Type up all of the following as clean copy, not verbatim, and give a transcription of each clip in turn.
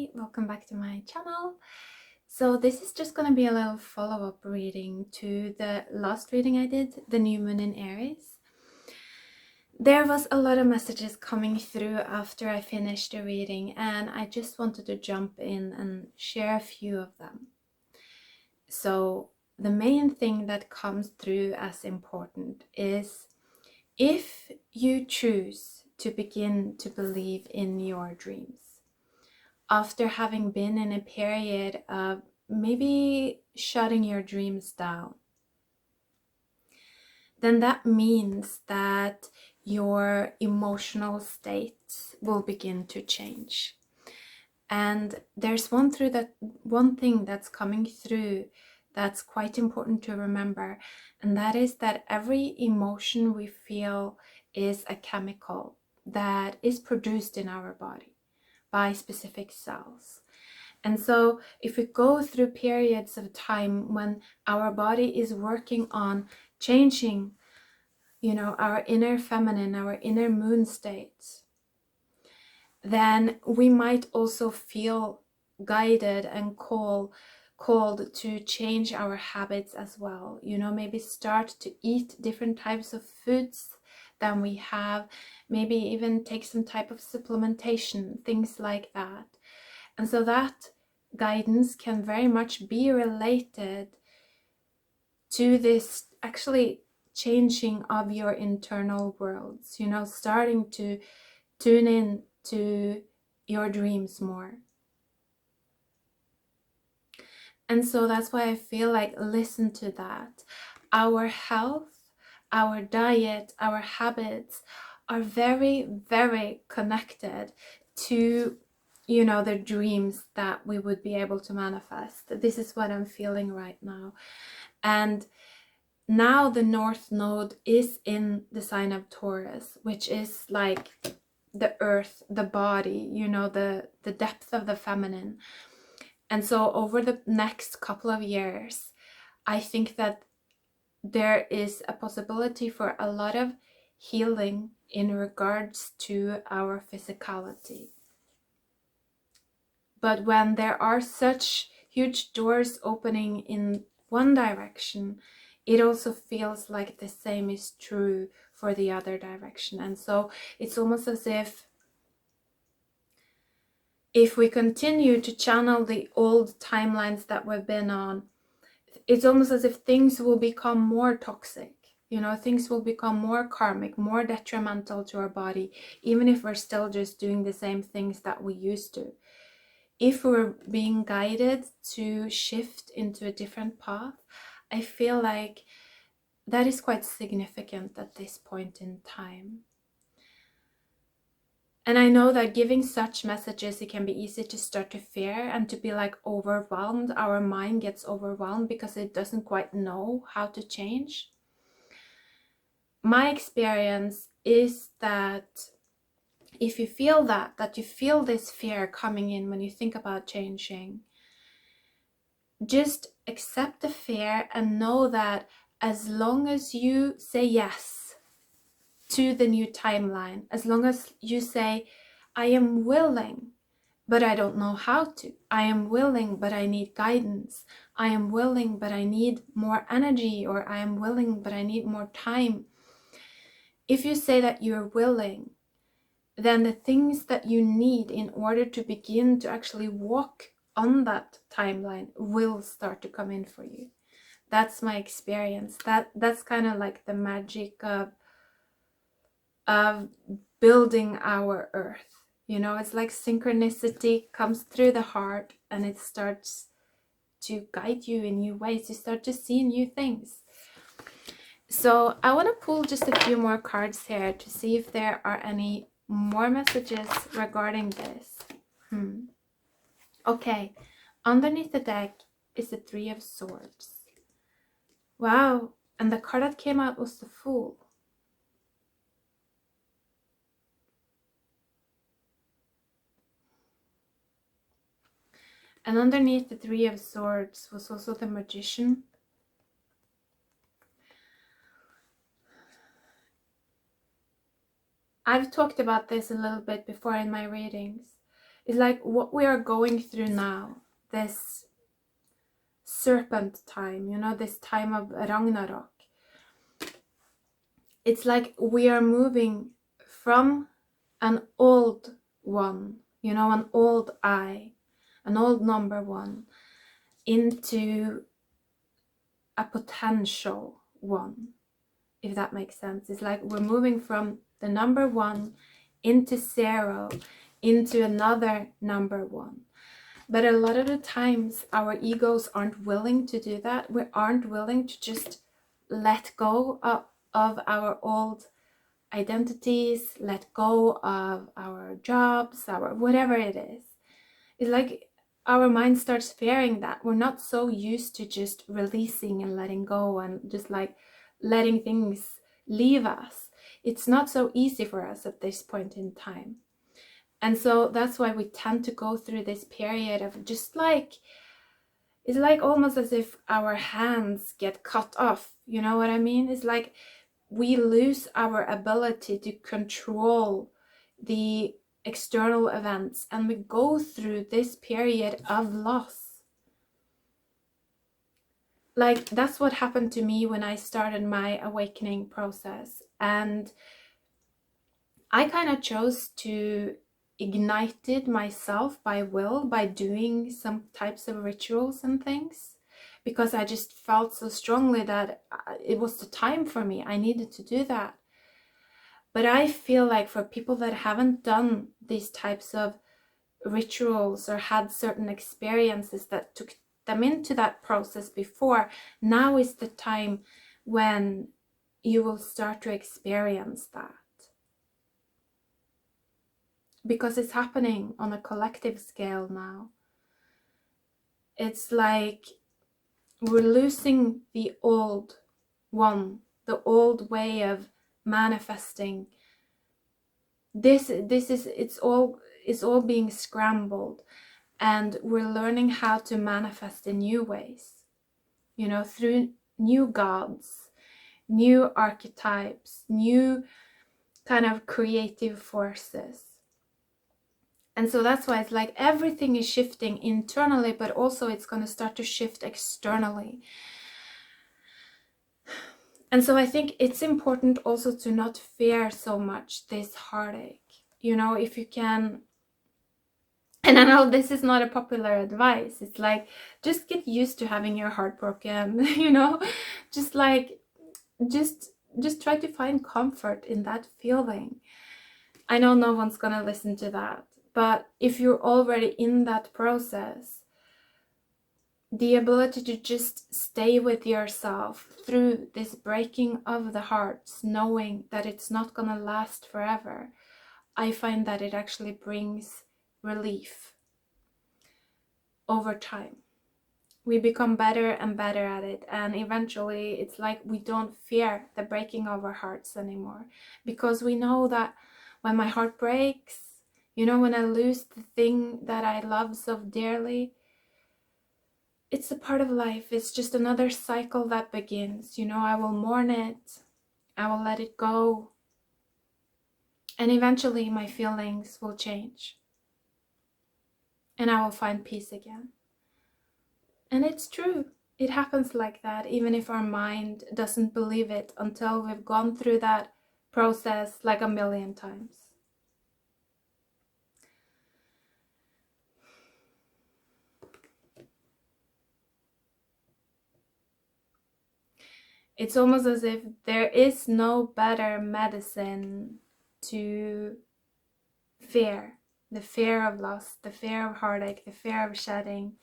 Hi, welcome back to my channel. So this is just going to be a little follow-up reading to the last reading I did, the new moon in Aries. There was a lot of messages coming through after I finished the reading, and I just wanted to jump in and share a few of them. So the main thing that comes through as important is if you choose to begin to believe in your dreams, after having been in a period of maybe shutting your dreams down, then that means that your emotional state will begin to change. And there's one thing that's coming through that's quite important to remember, and that is that every emotion we feel is a chemical that is produced in our body by specific cells. And so if we go through periods of time when our body is working on changing, our inner feminine, our inner moon states, then we might also feel guided and called to change our habits as well. Maybe start to eat different types of foods than we have, maybe even take some type of supplementation, things like that. And so that guidance can very much be related to this actually changing of your internal worlds, starting to tune in to your dreams more. And so that's why I feel like listen to that. Our health, our diet, our habits are very, very connected to the dreams that we would be able to manifest. This is what I'm feeling right now. And now the North Node is in the sign of Taurus, which is like the earth, the body, the depth of the feminine. And so over the next couple of years, I think that there is a possibility for a lot of healing in regards to our physicality. But when there are such huge doors opening in one direction, it also feels like the same is true for the other direction. And so it's almost as if we continue to channel the old timelines that we've been on, it's almost as if things will become more toxic. Things will become more karmic, more detrimental to our body, even if we're still just doing the same things that we used to. If we're being guided to shift into a different path, I feel like that is quite significant at this point in time. And I know that giving such messages, it can be easy to start to fear and to be like overwhelmed. Our mind gets overwhelmed because it doesn't quite know how to change. My experience is that if you feel that you feel this fear coming in when you think about changing, just accept the fear and know that as long as you say yes to the new timeline, as long as you say, I am willing, but I don't know how to. I am willing, but I need guidance. I am willing, but I need more energy, or I am willing, but I need more time. If you say that you're willing, then the things that you need in order to begin to actually walk on that timeline will start to come in for you. That's my experience. That's kind of like the magic of building our earth. It's like synchronicity comes through the heart and it starts to guide you in new ways. You start to see new things. So I want to pull just a few more cards here to see if there are any more messages regarding this. Okay, underneath the deck is the Three of Swords. Wow, and the card that came out was the Fool. And underneath the Three of Swords was also the Magician. I've talked about this a little bit before in my readings. It's like what we are going through now, this serpent time, you know, this time of Ragnarok. It's like we are moving from an old one, you know, an old I, an old number one, into a potential one, if that makes sense. It's like we're moving from the number one into zero, into another number one. But a lot of the times our egos aren't willing to do that. We aren't willing to just let go of our old identities, let go of our jobs, our whatever it is. It's like our mind starts fearing that. We're not so used to just releasing and letting go and just like letting things leave us. It's not so easy for us at this point in time. And so that's why we tend to go through this period of just like, it's like almost as if our hands get cut off. You know what I mean? It's like we lose our ability to control the external events, and we go through this period of loss. Like that's what happened to me when I started my awakening process, and I kind of chose to ignite it myself by will, by doing some types of rituals and things, because I just felt so strongly that it was the time for me. I needed to do that. But I feel like for people that haven't done these types of rituals or had certain experiences that took them into that process before, now is the time when you will start to experience that. Because it's happening on a collective scale now. It's like we're losing the old one, the old way of manifesting. It's all being scrambled, and we're learning how to manifest in new ways, you know, through new gods, new archetypes, new kind of creative forces. And so that's why it's like everything is shifting internally, but also it's going to start to shift externally. And so I think it's important also to not fear so much this heartache. You know, if you can, and I know this is not a popular advice, it's like just get used to having your heart broken, you know, just like just try to find comfort in that feeling. I know no one's gonna listen to that, but if you're already in that process, the ability to just stay with yourself through this breaking of the hearts, knowing that it's not gonna last forever, I find that it actually brings relief over time. We become better and better at it, and eventually it's like we don't fear the breaking of our hearts anymore, because we know that when my heart breaks, you know, when I lose the thing that I love so dearly, it's a part of life. It's just another cycle that begins. You know, I will mourn it, I will let it go, and eventually my feelings will change and I will find peace again. And it's true. It happens like that, even if our mind doesn't believe it until we've gone through that process like a million times. It's almost as if there is no better medicine to fear, the fear of loss, the fear of heartache, the fear of shedding,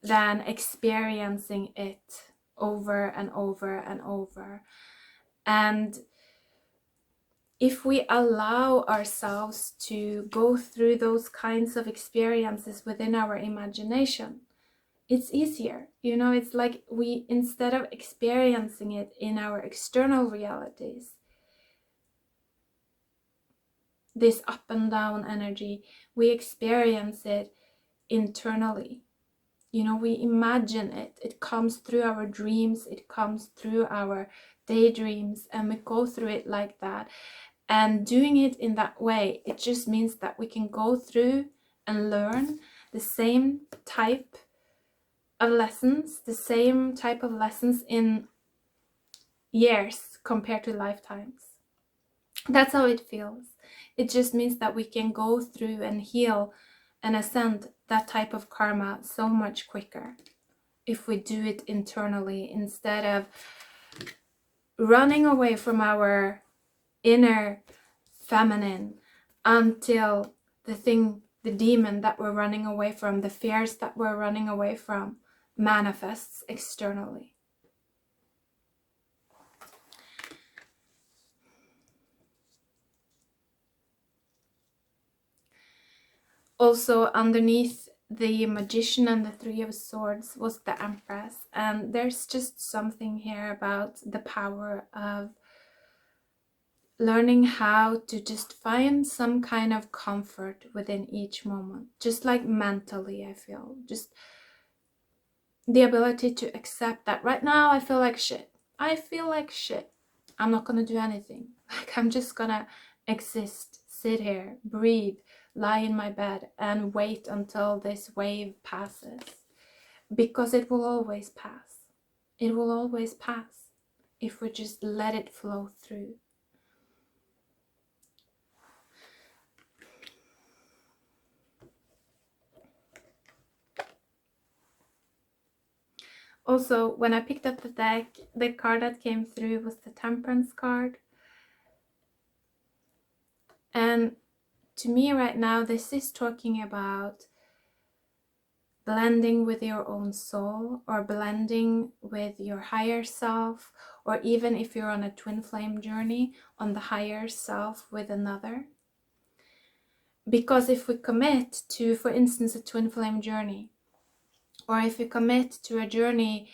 than experiencing it over and over and over. And if we allow ourselves to go through those kinds of experiences within our imagination, it's easier. You know, it's like we, instead of experiencing it in our external realities, this up and down energy, we experience it internally. You know, we imagine it. It comes through our dreams, it comes through our daydreams, and we go through it like that. And doing it in that way, it just means that we can go through and learn the same type of lessons, in years compared to lifetimes. That's how it feels. It just means that we can go through and heal and ascend that type of karma so much quicker if we do it internally, instead of running away from our inner feminine until the demon that we're running away from, the fears that we're running away from, manifests externally. Also, underneath the Magician and the Three of Swords was the Empress, and there's just something here about the power of learning how to just find some kind of comfort within each moment, just like mentally. I feel just the ability to accept that right now I feel like shit. I'm not gonna do anything. Like, I'm just gonna exist, sit here, breathe, lie in my bed and wait until this wave passes, because it will always pass. It will always pass if we just let it flow through. Also, when I picked up the deck, the card that came through was the Temperance card. And to me right now, this is talking about blending with your own soul, or blending with your higher self, or even if you're on a twin flame journey, on the higher self with another. Because if we commit to, for instance, a twin flame journey, or if we commit to a journey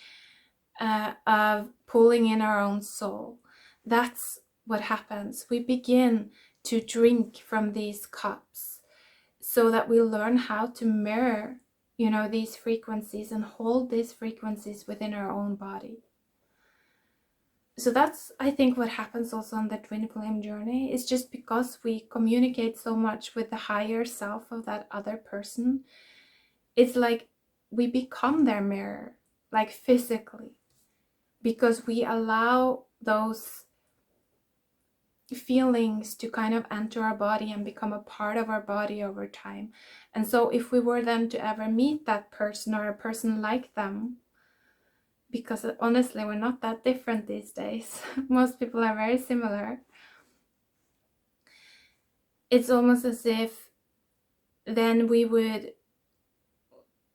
of pulling in our own soul, that's what happens. We begin to drink from these cups so that we learn how to mirror, these frequencies and hold these frequencies within our own body. So that's, I think, what happens also on the twin flame journey. Is just because we communicate so much with the higher self of that other person, it's like we become their mirror, like physically, because we allow those feelings to kind of enter our body and become a part of our body over time. And so if we were then to ever meet that person, or a person like them, because honestly we're not that different these days, most people are very similar, it's almost as if then we would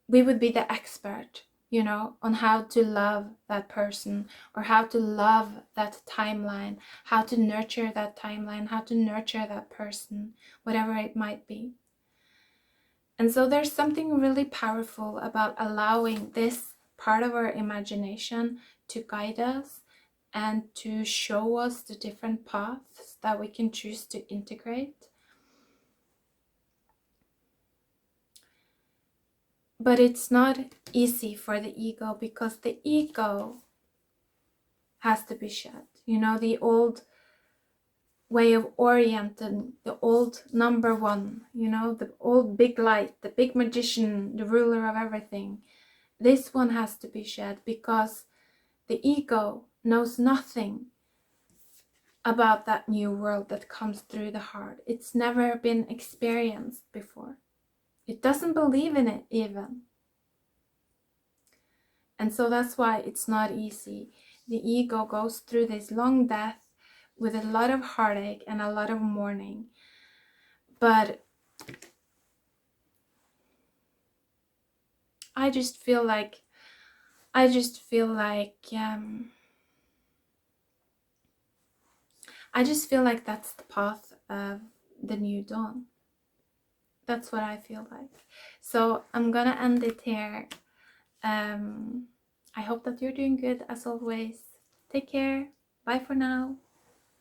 be the expert, on how to love that person, or how to love that timeline, how to nurture that timeline, how to nurture that person, whatever it might be. And so there's something really powerful about allowing this part of our imagination to guide us and to show us the different paths that we can choose to integrate. But it's not easy for the ego, because the ego has to be shed. The old way of orienting, the old number one, the old big light, the big magician, the ruler of everything. This one has to be shed, because the ego knows nothing about that new world that comes through the heart. It's never been experienced before. It doesn't believe in it even. And so that's why it's not easy. The ego goes through this long death with a lot of heartache and a lot of mourning. But I just feel like that's the path of the new dawn. That's what I feel like. So I'm gonna end it here. I hope that you're doing good as always. Take care. Bye for now.